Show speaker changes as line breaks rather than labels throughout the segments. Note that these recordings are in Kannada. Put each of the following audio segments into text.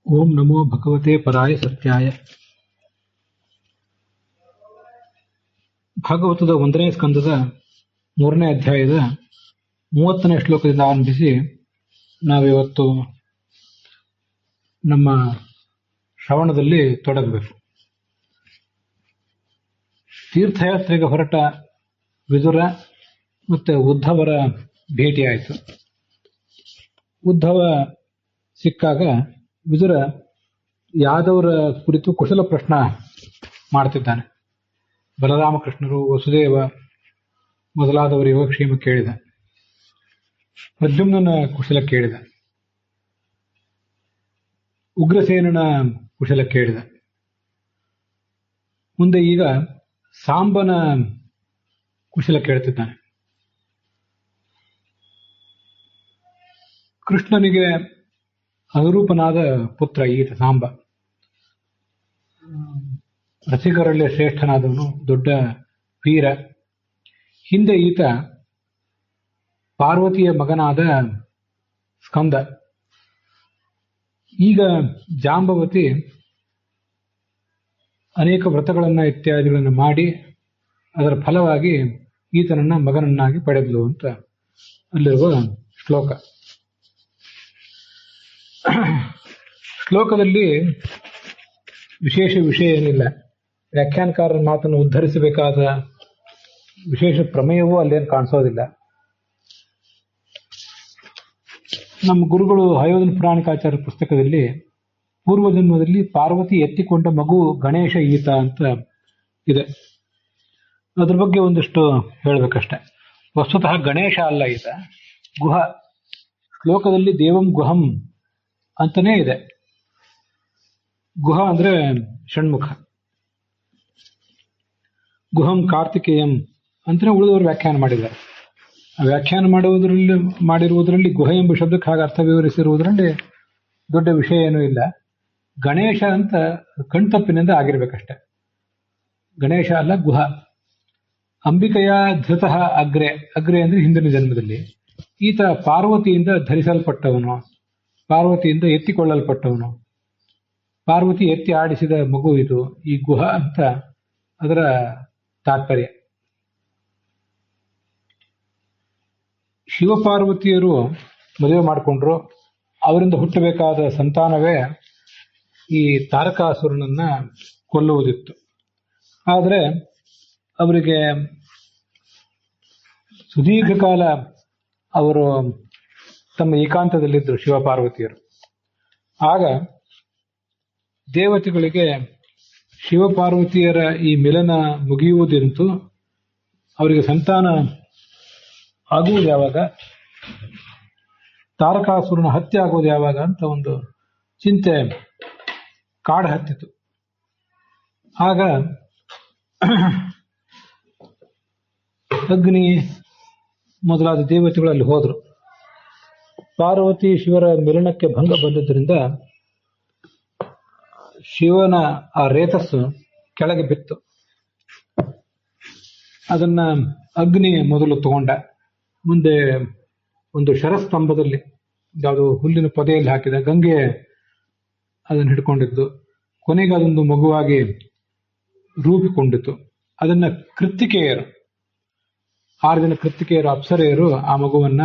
ಓಂ ನಮೋ ಭಗವತೆ ಪರಾಯ ಸತ್ಯಾಯ. ಭಾಗವತದ 1ನೇ ಸ್ಕಂದದ 3ನೇ ಅಧ್ಯಾಯದ 30ನೇ ಶ್ಲೋಕದಿಂದ ಆರಂಭಿಸಿ ನಾವಿವತ್ತು ನಮ್ಮ ಶ್ರವಣದಲ್ಲಿ ತೊಡಗಬೇಕು. ತೀರ್ಥಯಾತ್ರೆಗೆ ಹೊರಟ ವಿದುರ ಮತ್ತು ಉದ್ಧವರ ಭೇಟಿಯಾಯಿತು. ಉದ್ಧವ ಸಿಕ್ಕಾಗ ವಿದುರ ಯಾದವರ ಕುರಿತು ಕುಶಲ ಪ್ರಶ್ನ ಮಾಡ್ತಿದ್ದಾನೆ. ಬಲರಾಮಕೃಷ್ಣರು, ವಸುದೇವ ಮೊದಲಾದವರ ಯೋಗಕ್ಷೇಮ ಕೇಳಿದ. ಪ್ರದ್ಯುಮ್ನನ ಕುಶಲ ಕೇಳಿದ. ಉಗ್ರಸೇನನ ಕುಶಲ ಕೇಳಿದ. ಮುಂದೆ ಈಗ ಸಾಂಬನ ಕುಶಲ ಕೇಳ್ತಿದ್ದಾನೆ. ಕೃಷ್ಣನಿಗೆ ಅನುರೂಪನಾದ ಪುತ್ರ ಈತ ಸಾಂಬ. ರಸಿಕರಲ್ಲೇ ಶ್ರೇಷ್ಠನಾದವನು, ದೊಡ್ಡ ವೀರ. ಹಿಂದೆ ಈತ ಪಾರ್ವತಿಯ ಮಗನಾದ ಸ್ಕಂದ. ಈಗ ಜಾಂಬವತಿ ಅನೇಕ ವ್ರತಗಳನ್ನು ಇತ್ಯಾದಿಗಳನ್ನು ಮಾಡಿ ಅದರ ಫಲವಾಗಿ ಈತನನ್ನ ಮಗನನ್ನಾಗಿ ಪಡೆದಳು ಅಂತ ಅಲ್ಲಿರುವ ಶ್ಲೋಕ. ಶ್ಲೋಕದಲ್ಲಿ ವಿಶೇಷ ವಿಷಯ ಏನಿಲ್ಲ. ವ್ಯಾಖ್ಯಾನಕಾರರ ಮಾತನ್ನು ಉದ್ಧರಿಸಬೇಕಾದ ವಿಶೇಷ ಪ್ರಮೇಯವೂ ಅಲ್ಲೇನು ಕಾಣಿಸೋದಿಲ್ಲ. ನಮ್ಮ ಗುರುಗಳು ಹಯೋಧನ ಪುರಾಣಿಕಾಚಾರ್ಯ ಪುಸ್ತಕದಲ್ಲಿ ಪೂರ್ವಜನ್ಮದಲ್ಲಿ ಪಾರ್ವತಿ ಎತ್ತಿಕೊಂಡ ಮಗು ಗಣೇಶ ಈತ ಅಂತ ಇದೆ. ಅದ್ರ ಬಗ್ಗೆ ಒಂದಿಷ್ಟು ಹೇಳಬೇಕಷ್ಟೆ. ವಸ್ತುತಃ ಗಣೇಶ ಅಲ್ಲ ಈತ, ಗುಹ. ಶ್ಲೋಕದಲ್ಲಿ ದೇವಂ ಗುಹಂ ಅಂತಾನೇ ಇದೆ. ಗುಹ ಅಂದ್ರೆ ಷಣ್ಮುಖ. ಗುಹಂ ಕಾರ್ತಿಕೇಯಂ ಅಂತಾನೆ ಉಳಿದವರು ವ್ಯಾಖ್ಯಾನ ಮಾಡಿದ್ದಾರೆ. ವ್ಯಾಖ್ಯಾನ ಮಾಡಿರುವುದರಲ್ಲಿ ಗುಹ ಎಂಬ ಶಬ್ದಕ್ಕೆ ಹಾಗೆ ಅರ್ಥ ವಿವರಿಸಿರುವುದರಲ್ಲಿ ದೊಡ್ಡ ವಿಷಯ ಏನೂ ಇಲ್ಲ. ಗಣೇಶ ಅಂತ ಕಣ್ತಪ್ಪಿನಿಂದ ಆಗಿರ್ಬೇಕಷ್ಟೆ. ಗಣೇಶ ಅಲ್ಲ, ಗುಹ. ಅಂಬಿಕೆಯ ಧೃತಃ ಅಗ್ರೆ. ಅಗ್ರೆ ಅಂದ್ರೆ ಹಿಂದಿನ ಜನ್ಮದಲ್ಲಿ. ಈತ ಪಾರ್ವತಿಯಿಂದ ಧರಿಸಲ್ಪಟ್ಟವನು, ಪಾರ್ವತಿಯಿಂದ ಎತ್ತಿಕೊಳ್ಳಲ್ಪಟ್ಟವನು. ಪಾರ್ವತಿ ಎತ್ತಿ ಆಡಿಸಿದ ಮಗು ಇದು ಈ ಗುಹ ಅಂತ ಅದರ ತಾತ್ಪರ್ಯ. ಶಿವಪಾರ್ವತಿಯರು ಮದುವೆ ಮಾಡಿಕೊಂಡ್ರು. ಅವರಿಂದ ಹುಟ್ಟಬೇಕಾದ ಸಂತಾನವೇ ಈ ತಾರಕಾಸುರನನ್ನ ಕೊಲ್ಲುವುದಿತ್ತು. ಆದರೆ ಅವರಿಗೆ ಸುದೀರ್ಘ ಕಾಲ ಅವರು ತಮ್ಮ ಏಕಾಂತದಲ್ಲಿದ್ದರು, ಶಿವಪಾರ್ವತಿಯರು. ಆಗ ದೇವತೆಗಳಿಗೆ ಶಿವಪಾರ್ವತಿಯರ ಈ ಮಿಲನ ಮುಗಿಯುವುದೆಂತೂ ಅವರಿಗೆ ಸಂತಾನ ಆಗುವುದು ಯಾವಾಗ, ತಾರಕಾಸುರನ ಹತ್ಯೆ ಆಗುವುದು ಯಾವಾಗ ಅಂತ ಒಂದು ಚಿಂತೆ ಕಾಡ ಹತ್ತಿತು. ಆಗ ಅಗ್ನಿ ಮೊದಲಾದ ದೇವತೆಗಳು ಅಲ್ಲಿ ಹೋದರು. ಪಾರ್ವತಿ ಶಿವರ ಮಿಲನಕ್ಕೆ ಭಂಗ ಬಂದಿದ್ದರಿಂದ ಶಿವನ ಆ ರೇತಸ್ಸು ಕೆಳಗೆ ಬಿತ್ತು. ಅದನ್ನ ಅಗ್ನಿ ಮೊದಲು ತಗೊಂಡ. ಮುಂದೆ ಒಂದು ಶರಸ್ತಂಭದಲ್ಲಿ, ಯಾವುದು ಹುಲ್ಲಿನ ಪೊದೆಯಲ್ಲಿ ಹಾಕಿದ ಗಂಗೆ ಅದನ್ನು ಹಿಡ್ಕೊಂಡಿದ್ದು. ಕೊನೆಗೆ ಅದೊಂದು ಮಗುವಾಗಿ ರೂಪಿಕೊಂಡಿತು. ಅದನ್ನ ಕೃತ್ತಿಕೆಯರು, 6 ಜನ ಕೃತ್ತಿಕೆಯರು, ಅಪ್ಸರೆಯರು ಆ ಮಗುವನ್ನ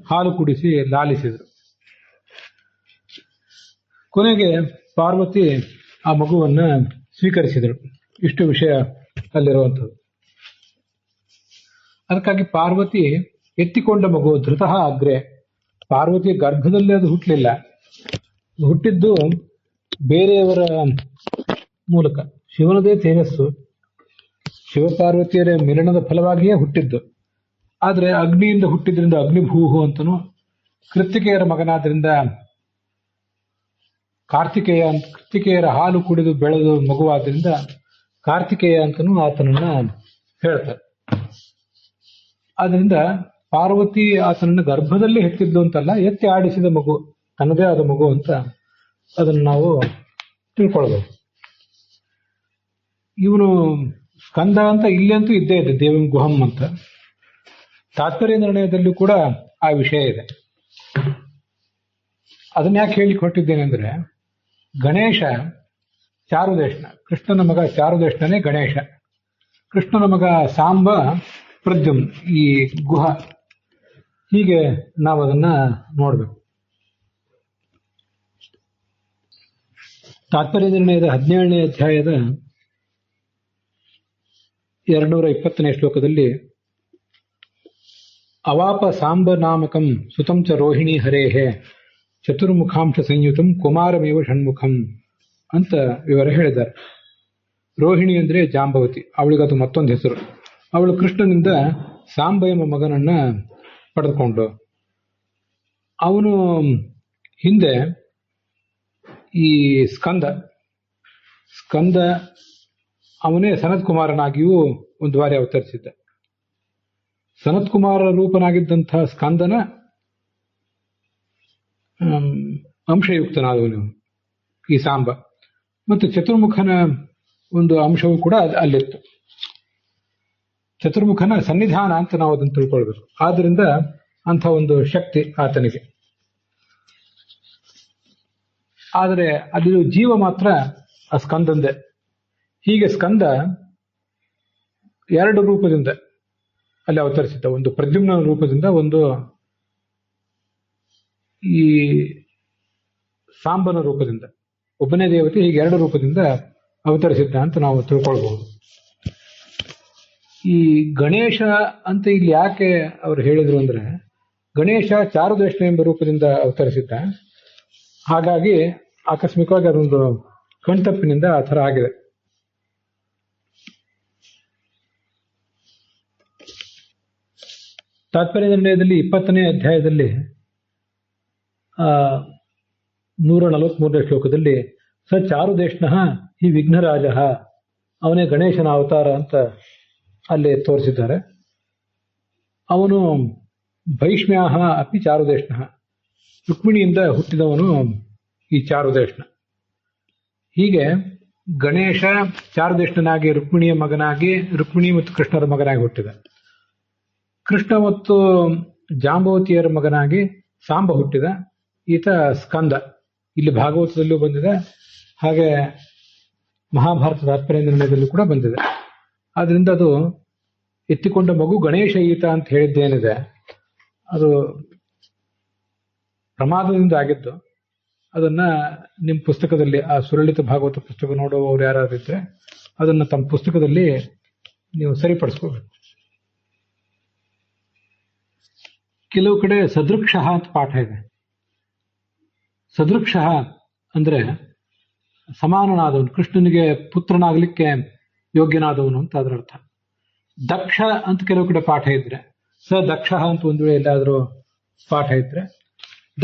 ಹಾಲು ಕುಡಿಸಿ ಲಾಲಿಸಿದರು. ಕೊನೆಗೆ ಪಾರ್ವತಿ ಆ ಮಗುವನ್ನ ಸ್ವೀಕರಿಸಿದಳು. ಇಷ್ಟು ವಿಷಯ ಅಲ್ಲಿರುವಂಥದ್ದು. ಅದಕ್ಕಾಗಿ ಪಾರ್ವತಿ ಎತ್ತಿಕೊಂಡ ಮಗು ಧೃತಃ ಅಗ್ರೆ. ಪಾರ್ವತಿ ಗರ್ಭದಲ್ಲಿ ಅದು ಹುಟ್ಟಲಿಲ್ಲ, ಹುಟ್ಟಿದ್ದು ಬೇರೆಯವರ ಮೂಲಕ. ಶಿವನದೇ ತೇಜಸ್ಸು ಶಿವಪಾರ್ವತಿಯರ ಮಿಲನದ ಫಲವಾಗಿಯೇ ಹುಟ್ಟಿದ್ದು. ಆದರೆ ಅಗ್ನಿಯಿಂದ ಹುಟ್ಟಿದ್ರಿಂದ ಅಗ್ನಿಭೂಹು ಅಂತನೂ, ಕೃತ್ತಿಕೆಯರ ಮಗನಾದ್ರಿಂದ ಕಾರ್ತಿಕೇಯ ಅಂತ, ಕೃತ್ತಿಕೆಯರ ಹಾಲು ಕುಡಿದು ಬೆಳೆದು ಮಗುವಾದ್ರಿಂದ ಕಾರ್ತಿಕೇಯ ಅಂತನೂ ಆತನನ್ನ ಹೇಳ್ತಾರೆ. ಆದ್ರಿಂದ ಪಾರ್ವತಿ ಆತನನ್ನ ಗರ್ಭದಲ್ಲಿ ಹೆತ್ತಿದ್ದು ಅಂತಲ್ಲ, ಎತ್ತಿ ಆಡಿಸಿದ ಮಗು, ತನ್ನದೇ ಆದ ಮಗು ಅಂತ ಅದನ್ನು ನಾವು ತಿಳ್ಕೊಳ್ಬೇಕು. ಇವನು ಸ್ಕಂದ ಅಂತ ಇಲ್ಲಂತೂ ಇದ್ದೇ ಇದೆ, ದೇವಂ ಗುಹಂ ಅಂತ. ತಾತ್ಪರ್ಯ ನಿರ್ಣಯದಲ್ಲೂ ಕೂಡ ಆ ವಿಷಯ ಇದೆ. ಅದನ್ನ ಯಾಕೆ ಹೇಳಿ ಕೊಟ್ಟಿದ್ದೇನೆ ಅಂದ್ರೆ, ಗಣೇಶ ಚಾರುದೇಶನ, ಕೃಷ್ಣನ ಮಗ ಚಾರುದೇಶನೇ ಗಣೇಶ. ಕೃಷ್ಣನ ಮಗ ಸಾಂಬ ಪ್ರದ್ಯುಮ್ನ, ಈ ಗುಹ. ಹೀಗೆ ನಾವು ಅದನ್ನ ನೋಡ್ಬೇಕು. ತಾತ್ಪರ್ಯ ನಿರ್ಣಯದ 17ನೇ ಅಧ್ಯಾಯದ 220ನೇ ಶ್ಲೋಕದಲ್ಲಿ ಅವಾಪ ಸಾಂಬ ನಾಮಕಂ ಸುತಂ ಚ ರೋಹಿಣಿ ಹರೇಹೇ ಚತುರ್ಮುಖಾಂಶ ಸಂಯುತಂ ಕುಮಾರಮೇವ ಷಣ್ಮುಖಂ ಅಂತ ವಿವರ ಹೇಳಿದ್ದಾರೆ. ರೋಹಿಣಿ ಅಂದ್ರೆ ಜಾಂಬವತಿ, ಅವಳಿಗದು ಮತ್ತೊಂದು ಹೆಸರು. ಅವಳು ಕೃಷ್ಣನಿಂದ ಸಾಂಬ ಎಂಬ ಮಗನನ್ನ ಪಡೆದುಕೊಂಡು, ಅವನು ಹಿಂದೆ ಈ ಸ್ಕಂದ ಅವನೇ ಸನತ್ ಕುಮಾರನಾಗಿಯೂ ಒಂದು ಬಾರಿ ಅವತರಿಸಿದ್ದ. ಸನತ್ ಕುಮಾರ ರೂಪನಾಗಿದ್ದಂತಹ ಸ್ಕಂದನ ಅಂಶಯುಕ್ತನಾದವನು ಈ ಸಾಂಬ. ಮತ್ತು ಚತುರ್ಮುಖನ ಒಂದು ಅಂಶವೂ ಕೂಡ ಅಲ್ಲಿತ್ತು. ಚತುರ್ಮುಖನ ಸನ್ನಿಧಾನ ಅಂತ ನಾವು ಅದನ್ನು ತಿಳ್ಕೊಳ್ಬೇಕು. ಆದ್ರಿಂದ ಅಂಥ ಒಂದು ಶಕ್ತಿ ಆತನಿಗೆ. ಆದರೆ ಅದು ಜೀವ ಮಾತ್ರ ಆ ಸ್ಕಂದಂದೆ. ಹೀಗೆ ಸ್ಕಂದ 2 ರೂಪದಿಂದ ಅಲ್ಲಿ ಅವತರಿಸಿದ್ದ. ಒಂದು ಪ್ರದ್ಯುಮ್ನ ರೂಪದಿಂದ, ಒಂದು ಈ ಸಾಂಬನ ರೂಪದಿಂದ. ಒಬ್ಬನೇ ದೇವತೆ ಹೀಗೆ 2 ರೂಪದಿಂದ ಅವತರಿಸಿದ್ದ ಅಂತ ನಾವು ತಿಳ್ಕೊಳ್ಬಹುದು. ಈ ಗಣೇಶ ಅಂತ ಇಲ್ಲಿ ಯಾಕೆ ಅವರು ಹೇಳಿದ್ರು ಅಂದ್ರೆ, ಗಣೇಶ ಚಾರುದೇಶ ಎಂಬ ರೂಪದಿಂದ ಅವತರಿಸಿದ್ದ. ಹಾಗಾಗಿ ಆಕಸ್ಮಿಕವಾಗಿ ಅದೊಂದು ಕಣ್ತಪ್ಪಿನಿಂದ ಆ ಥರ ಆಗಿದೆ. ತಾತ್ಪರ್ಯ ನಿರ್ಣಯದಲ್ಲಿ 20ನೇ ಅಧ್ಯಾಯದಲ್ಲಿ 143ನೇ ಶ್ಲೋಕದಲ್ಲಿ ಸ ಚಾರುದೇಶನಃ ಹಿ ವಿಘ್ನರಾಜ, ಅವನೇ ಗಣೇಶನ ಅವತಾರ ಅಂತ ಅಲ್ಲಿ ತೋರಿಸಿದ್ದಾರೆ. ಅವನು ಭೈಷ್ಮ್ಯಾಹ ಅಪಿ ಚಾರುದೇಶನಃ, ರುಕ್ಮಿಣಿಯಿಂದ ಹುಟ್ಟಿದವನು ಈ ಚಾರುದೇಶನ. ಹೀಗೆ ಗಣೇಶ ಚಾರುದೇಶನಾಗಿ ರುಕ್ಮಿಣಿಯ ಮಗನಾಗಿ, ರುಕ್ಮಿಣಿ ಮತ್ತು ಕೃಷ್ಣರ ಮಗನಾಗಿ ಹುಟ್ಟಿದ. ಕೃಷ್ಣ ಮತ್ತು ಜಾಂಬವತಿಯರ ಮಗನಾಗಿ ಸಾಂಬ ಹುಟ್ಟಿದ. ಈತ ಸ್ಕಂದ. ಇಲ್ಲಿ ಭಾಗವತದಲ್ಲೂ ಬಂದಿದೆ, ಹಾಗೆ ಮಹಾಭಾರತ ತಾತ್ಪರ್ಯ ನಿರ್ಣಯದಲ್ಲೂ ಕೂಡ ಬಂದಿದೆ. ಆದ್ರಿಂದ ಅದು ಎತ್ತಿಕೊಂಡ ಮಗು ಗಣೇಶ ಈತ ಅಂತ ಹೇಳಿದ್ದೇನಿದೆ ಅದು ಪ್ರಮಾದದಿಂದ ಆಗಿದ್ದು. ಅದನ್ನ ನಿಮ್ಮ ಪುಸ್ತಕದಲ್ಲಿ, ಆ ಸುಲಲಿತ ಭಾಗವತ ಪುಸ್ತಕ ನೋಡುವವರು ಯಾರಾದಿದ್ರೆ ಅದನ್ನ ತಮ್ಮ ಪುಸ್ತಕದಲ್ಲಿ ನೀವು ಸರಿಪಡಿಸ್ಕೋಬೇಕು. ಕೆಲವು ಕಡೆ ಸದೃಕ್ಷ ಅಂತ ಪಾಠ ಇದೆ. ಸದೃಕ್ಷ ಅಂದ್ರೆ ಸಮಾನನಾದವನು, ಕೃಷ್ಣನಿಗೆ ಪುತ್ರನಾಗಲಿಕ್ಕೆ ಯೋಗ್ಯನಾದವನು ಅಂತ ಅದರ ಅರ್ಥ. ದಕ್ಷ ಅಂತ ಕೆಲವು ಕಡೆ ಪಾಠ ಇದ್ರೆ, ಸ ದಕ್ಷ ಅಂತ ಒಂದು ವೇಳೆ ಎಲ್ಲಾದರೂ ಪಾಠ ಇದ್ರೆ,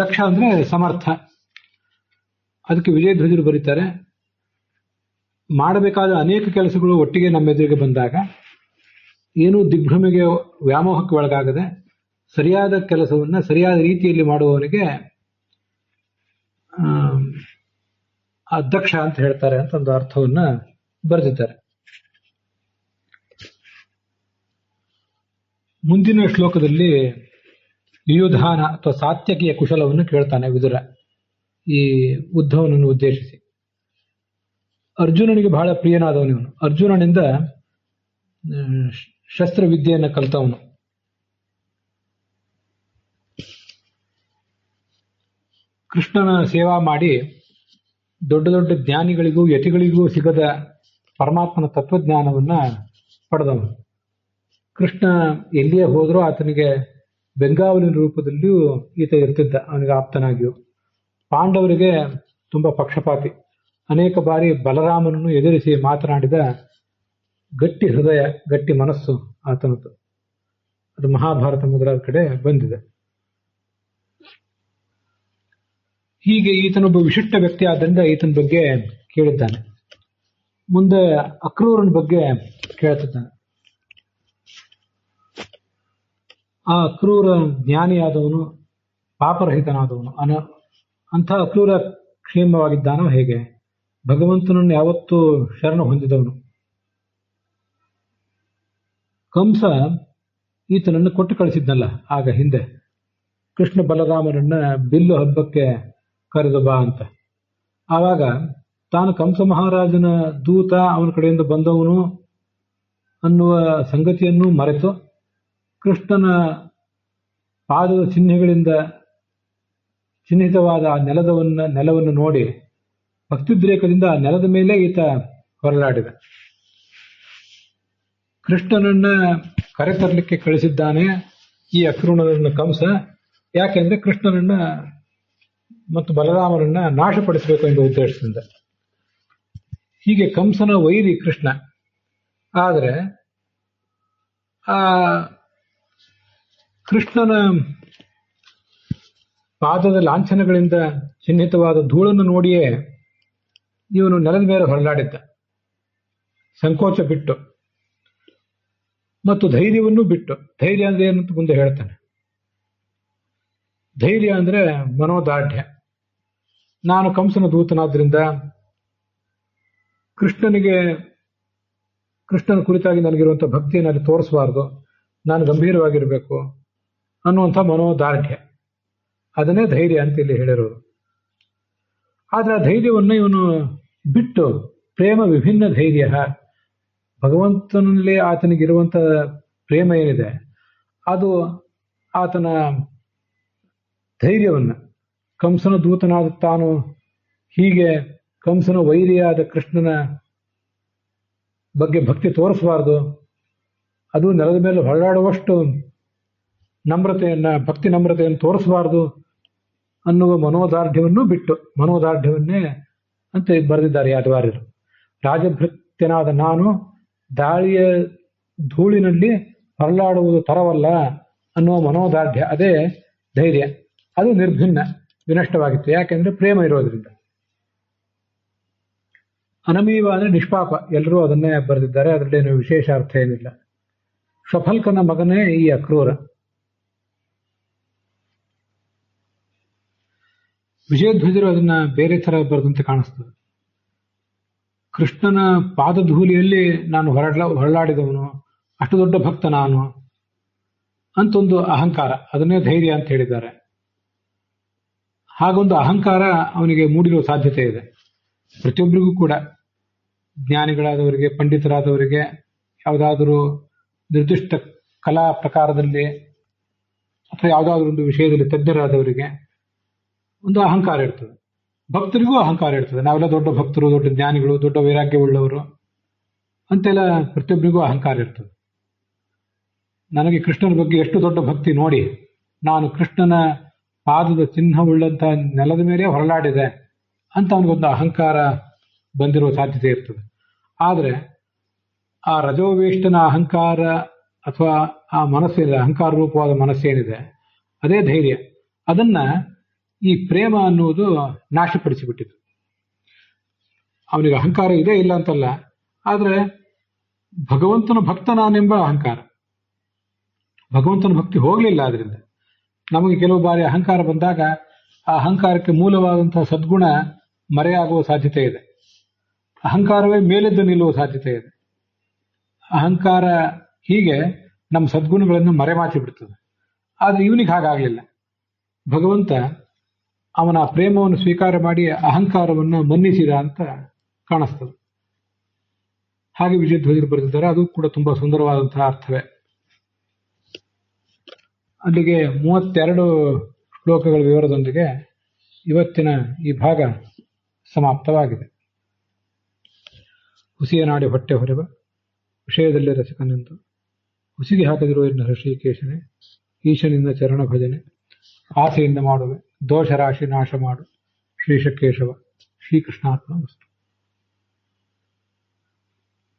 ದಕ್ಷ ಅಂದ್ರೆ ಸಮರ್ಥ. ಅದಕ್ಕೆ ವಿಜಯಧ್ವಜರು ಬರೀತಾರೆ, ಮಾಡಬೇಕಾದ ಅನೇಕ ಕೆಲಸಗಳು ಒಟ್ಟಿಗೆ ನಮ್ಮೆದುರಿಗೆ ಬಂದಾಗ ಏನೂ ದಿಗ್ಭ್ರಮೆಗೆ ವ್ಯಾಮೋಹಕ್ಕೆ ಒಳಗಾಗದೆ ಸರಿಯಾದ ಕೆಲಸವನ್ನ ಸರಿಯಾದ ರೀತಿಯಲ್ಲಿ ಮಾಡುವವನಿಗೆ ಅಧ್ಯಕ್ಷ ಅಂತ ಹೇಳ್ತಾರೆ ಅಂತ ಒಂದು ಅರ್ಥವನ್ನ ಬರೆದಿದ್ದಾರೆ. ಮುಂದಿನ ಶ್ಲೋಕದಲ್ಲಿ ಯುಯುಧಾನ ಅಥವಾ ಸಾತ್ಯಕಿಯ ಕುಶಲವನ್ನು ಕೇಳ್ತಾನೆ ವಿದುರ ಈ ಉದ್ಧವನನ್ನು ಉದ್ದೇಶಿಸಿ. ಅರ್ಜುನನಿಗೆ ಬಹಳ ಪ್ರಿಯನಾದವನಿವನು. ಅರ್ಜುನನಿಂದ ಶಸ್ತ್ರವಿದ್ಯೆಯನ್ನು ಕಲಿತವನು. ಕೃಷ್ಣನ ಸೇವಾ ಮಾಡಿ ದೊಡ್ಡ ದೊಡ್ಡ ಜ್ಞಾನಿಗಳಿಗೂ ಯತಿಗಳಿಗೂ ಸಿಗದ ಪರಮಾತ್ಮನ ತತ್ವಜ್ಞಾನವನ್ನ ಪಡೆದವನು. ಕೃಷ್ಣ ಎಲ್ಲಿಯೇ ಹೋದ್ರೂ ಆತನಿಗೆ ಬೆಂಗಾವಲಿನ ರೂಪದಲ್ಲಿಯೂ ಈತ ಇರ್ತಿದ್ದ, ಅವನಿಗೆ ಆಪ್ತನಾಗಿಯೂ. ಪಾಂಡವರಿಗೆ ತುಂಬಾ ಪಕ್ಷಪಾತಿ. ಅನೇಕ ಬಾರಿ ಬಲರಾಮನನ್ನು ಎದುರಿಸಿ ಮಾತನಾಡಿದ ಗಟ್ಟಿ ಹೃದಯ, ಗಟ್ಟಿ ಮನಸ್ಸು ಆತನದ್ದು. ಅದು ಮಹಾಭಾರತ ಮೊದಲಾದ ಕಡೆ ಬಂದಿದೆ. ಹೀಗೆ ಈತನೊಬ್ಬ ವಿಶಿಷ್ಟ ವ್ಯಕ್ತಿ ಆದ್ದರಿಂದ ಈತನ ಬಗ್ಗೆ ಕೇಳಿದ್ದಾನೆ. ಮುಂದೆ ಅಕ್ರೂರನ ಬಗ್ಗೆ ಕೇಳ್ತಿದ್ದಾನೆ. ಆ ಅಕ್ರೂರ ಜ್ಞಾನಿಯಾದವನು, ಪಾಪರಹಿತನಾದವನು. ಅಂಥ ಅಕ್ರೂರ ಕ್ಷೇಮವಾಗಿದ್ದಾನೋ ಹೇಗೆ? ಭಗವಂತನನ್ನು ಯಾವತ್ತೂ ಶರಣ ಹೊಂದಿದವನು. ಕಂಸ ಈತನನ್ನು ಕೊಟ್ಟು ಕಳಿಸಿದ್ನಲ್ಲ ಆಗ ಹಿಂದೆ, ಕೃಷ್ಣ ಬಲರಾಮನನ್ನ ಬಿಲ್ಲು ಹಬ್ಬಕ್ಕೆ ಕರೆದು ಬಾ ಅಂತ. ಆವಾಗ ತಾನು ಕಂಸ ಮಹಾರಾಜನ ದೂತ, ಅವನ ಕಡೆಯಿಂದ ಬಂದವನು ಅನ್ನುವ ಸಂಗತಿಯನ್ನು ಮರೆತು ಕೃಷ್ಣನ ಪಾದದ ಚಿಹ್ನೆಗಳಿಂದ ಚಿಹ್ನಿತವಾದ ಆ ನೆಲವನ್ನು ನೋಡಿ ಭಕ್ತಿದ್ರೇಕದಿಂದ ಆ ನೆಲದ ಮೇಲೆ ಈತ ಹೊರಲಾಡಿದ. ಕೃಷ್ಣನನ್ನ ಕರೆತರಲಿಕ್ಕೆ ಕಳಿಸಿದ್ದಾನೆ ಈ ಅಕ್ರೂರನನ್ನ ಕಂಸ. ಯಾಕೆಂದ್ರೆ ಕೃಷ್ಣನನ್ನ ಮತ್ತು ಬಲರಾಮರನ್ನ ನಾಶಪಡಿಸಬೇಕು ಎಂಬ ಉದ್ದೇಶದಿಂದ. ಹೀಗೆ ಕಂಸನ ವೈರಿ ಕೃಷ್ಣ. ಆದರೆ ಆ ಕೃಷ್ಣನ ಪಾದದ ಲಾಂಛನಗಳಿಂದ ಚಿಹ್ನಿತವಾದ ಧೂಳನ್ನು ನೋಡಿಯೇ ಇವನು ನೆಲದ ಮೇಲೆ ಹೊರಲಾಡಿದ್ದ, ಸಂಕೋಚ ಬಿಟ್ಟು ಮತ್ತು ಧೈರ್ಯವನ್ನು ಬಿಟ್ಟು. ಧೈರ್ಯ ಅಂದ್ರೆ ಏನಂತ ಮುಂದೆ ಹೇಳ್ತಾನೆ. ಧೈರ್ಯ ಅಂದ್ರೆ ಮನೋದಾರ್ಢ್ಯ. ನಾನು ಕಂಸನ ದೂತನಾದ್ರಿಂದ ಕೃಷ್ಣನ ಕುರಿತಾಗಿ ನನಗಿರುವಂತಹ ಭಕ್ತಿಯನ್ನು ಅಲ್ಲಿ ತೋರಿಸಬಾರ್ದು, ನಾನು ಗಂಭೀರವಾಗಿರಬೇಕು ಅನ್ನುವಂಥ ಮನೋದಾರ್ಢ್ಯ. ಅದನ್ನೇ ಧೈರ್ಯ ಅಂತ ಇಲ್ಲಿ ಹೇಳಿರೋರು. ಆದ್ರೆ ಆ ಧೈರ್ಯವನ್ನು ಇವನು ಬಿಟ್ಟು ಪ್ರೇಮ ವಿಭಿನ್ನ ಧೈರ್ಯ, ಭಗವಂತನಲ್ಲಿ ಆತನಿಗಿರುವಂತ ಪ್ರೇಮ ಏನಿದೆ ಅದು ಆತನ ಧೈರ್ಯವನ್ನ, ಕಂಸನ ದೂತನಾದ ತಾನು ಹೀಗೆ ಕಂಸನ ವೈರಿಯಾದ ಕೃಷ್ಣನ ಬಗ್ಗೆ ಭಕ್ತಿ ತೋರಿಸಬಾರ್ದು, ಅದು ನೆಲದ ಮೇಲೆ ಹೊರಡಾಡುವಷ್ಟು ಭಕ್ತಿ ನಮ್ರತೆಯನ್ನು ತೋರಿಸಬಾರ್ದು ಅನ್ನುವ ಮನೋದಾರ್ಢ್ಯವನ್ನು ಬಿಟ್ಟು, ಮನೋದಾರ್ಢ್ಯವನ್ನೇ ಅಂತ ಬರೆದಿದ್ದಾರೆ ಯಾದವಾರ್ಯರು. ರಾಜಭೃತ್ಯನಾದ ನಾನು ದಾಳಿಯ ಧೂಳಿನಲ್ಲಿ ಹೊರಲಾಡುವುದು ತರವಲ್ಲ ಅನ್ನುವ ಮನೋದಾರ್ಢ್ಯ, ಅದೇ ಧೈರ್ಯ. ಅದು ನಿರ್ಭಿನ್ನ, ವಿನಷ್ಟವಾಗಿತ್ತು. ಯಾಕೆಂದ್ರೆ ಪ್ರೇಮ ಇರೋದ್ರಿಂದ. ಅನಮೀವ ಅಂದ್ರೆ ನಿಷ್ಪಾಪ, ಎಲ್ಲರೂ ಅದನ್ನೇ ಬರೆದಿದ್ದಾರೆ, ಅದರಲ್ಲೇನು ವಿಶೇಷ ಅರ್ಥ ಏನಿಲ್ಲ. ಶ್ವಫಲ್ಕನ ಮಗನೇ ಈ ಅಕ್ರೂರ. ವಿಜಯಧ್ವಜರು ಅದನ್ನ ಬೇರೆ ತರ ಬರೆದಂತೆ ಕಾಣಿಸ್ತದೆ. ಕೃಷ್ಣನ ಪಾದಧೂಲಿಯಲ್ಲಿ ನಾನು ಹೊರಳಾಡಿದವನು, ಅಷ್ಟು ದೊಡ್ಡ ಭಕ್ತ ನಾನು ಅಂತ ಒಂದು ಅಹಂಕಾರ, ಅದನ್ನೇ ಧೈರ್ಯ ಅಂತ ಹೇಳಿದ್ದಾರೆ. ಹಾಗೊಂದು ಅಹಂಕಾರ ಅವನಿಗೆ ಮೂಡಿರುವ ಸಾಧ್ಯತೆ ಇದೆ. ಪ್ರತಿಯೊಬ್ಬರಿಗೂ ಕೂಡ, ಜ್ಞಾನಿಗಳಾದವರಿಗೆ, ಪಂಡಿತರಾದವರಿಗೆ, ಯಾವುದಾದರೂ ನಿರ್ದಿಷ್ಟ ಕಲಾ ಪ್ರಕಾರದಲ್ಲಿ ಅಥವಾ ಯಾವುದಾದ್ರೂ ಒಂದು ವಿಷಯದಲ್ಲಿ ತಜ್ಞರಾದವರಿಗೆ ಒಂದು ಅಹಂಕಾರ ಇರ್ತದೆ. ಭಕ್ತರಿಗೂ ಅಹಂಕಾರ ಇರ್ತದೆ. ನಾವೆಲ್ಲ ದೊಡ್ಡ ಭಕ್ತರು, ದೊಡ್ಡ ಜ್ಞಾನಿಗಳು, ದೊಡ್ಡ ವೈರಾಗ್ಯವುಳ್ಳವರು ಅಂತೆಲ್ಲ ಪ್ರತಿಯೊಬ್ಬರಿಗೂ ಅಹಂಕಾರ ಇರ್ತದೆ. ನನಗೆ ಕೃಷ್ಣನ ಬಗ್ಗೆ ಎಷ್ಟು ದೊಡ್ಡ ಭಕ್ತಿ ನೋಡಿ, ನಾನು ಕೃಷ್ಣನ ಪಾದದ ಚಿಹ್ನವುಳ್ಳಂತ ನೆಲದ ಮೇಲೆ ಹೊರಲಾಡಿದೆ ಅಂತ ಅವನಿಗೊಂದು ಅಹಂಕಾರ ಬಂದಿರುವ ಸಾಧ್ಯತೆ ಇರ್ತದೆ. ಆದರೆ ಆ ರಜೋವೇಷ್ಟನ ಅಹಂಕಾರ ಅಥವಾ ಆ ಮನಸ್ಸೇನಿದೆ, ಅಹಂಕಾರ ರೂಪವಾದ ಮನಸ್ಸೇನಿದೆ, ಅದೇ ಧೈರ್ಯ. ಅದನ್ನ ಈ ಪ್ರೇಮ ಅನ್ನುವುದು ನಾಶಪಡಿಸಿಬಿಟ್ಟಿತು. ಅವನಿಗೆ ಅಹಂಕಾರ ಇದೆ ಇಲ್ಲ ಅಂತಲ್ಲ, ಆದರೆ ಭಗವಂತನ ಭಕ್ತ ನಾನೆಂಬ ಅಹಂಕಾರ, ಭಗವಂತನ ಭಕ್ತಿ ಹೋಗಲಿಲ್ಲ. ಆದ್ರಿಂದ ನಮಗೆ ಕೆಲವು ಬಾರಿ ಅಹಂಕಾರ ಬಂದಾಗ ಆ ಅಹಂಕಾರಕ್ಕೆ ಮೂಲವಾದಂತಹ ಸದ್ಗುಣ ಮರೆಯಾಗುವ ಸಾಧ್ಯತೆ ಇದೆ. ಅಹಂಕಾರವೇ ಮೇಲೆದ್ದು ನಿಲ್ಲುವ ಸಾಧ್ಯತೆ ಇದೆ. ಅಹಂಕಾರ ಹೀಗೆ ನಮ್ಮ ಸದ್ಗುಣಗಳನ್ನು ಮರೆಮಾಚಿ ಬಿಡ್ತದೆ. ಆದ್ರೆ ಇವನಿಗೆ ಹಾಗಾಗಲಿಲ್ಲ. ಭಗವಂತ ಅವನ ಪ್ರೇಮವನ್ನು ಸ್ವೀಕಾರ ಮಾಡಿ ಅಹಂಕಾರವನ್ನು ಮನ್ನಿಸಿದ ಅಂತ ಕಾಣಿಸ್ತದೆ. ಹಾಗೆ ವಿಜಯಧ್ವಜರು ಬರೆದಿದ್ದಾರೆ. ಅದು ಕೂಡ ತುಂಬಾ ಸುಂದರವಾದಂತಹ ಅರ್ಥವೇ. ಅಲ್ಲಿಗೆ 32 ಶ್ಲೋಕಗಳ ವಿವರದೊಂದಿಗೆ ಇವತ್ತಿನ ಈ ಭಾಗ ಸಮಾಪ್ತವಾಗಿದೆ. ಹುಸಿಯ ನಾಡಿ ಹೊಟ್ಟೆ ಹೊರೆವ ವಿಷಯದಲ್ಲಿ ರಸಿಕನೆಂದು ಹುಸಿಗೆ ಹಾಕದಿರುವ ಹೃಷಿಕೇಶನೇ, ಈಶನಿಂದ ಚರಣ ಭಜನೆ ಆಸೆಯಿಂದ ಮಾಡುವೆ, ದೋಷ ರಾಶಿ ನಾಶ ಮಾಡು ಶ್ರೀಶಕೇಶವ. ಶ್ರೀಕೃಷ್ಣಾರ್ಪಣ ವಸ್ತು.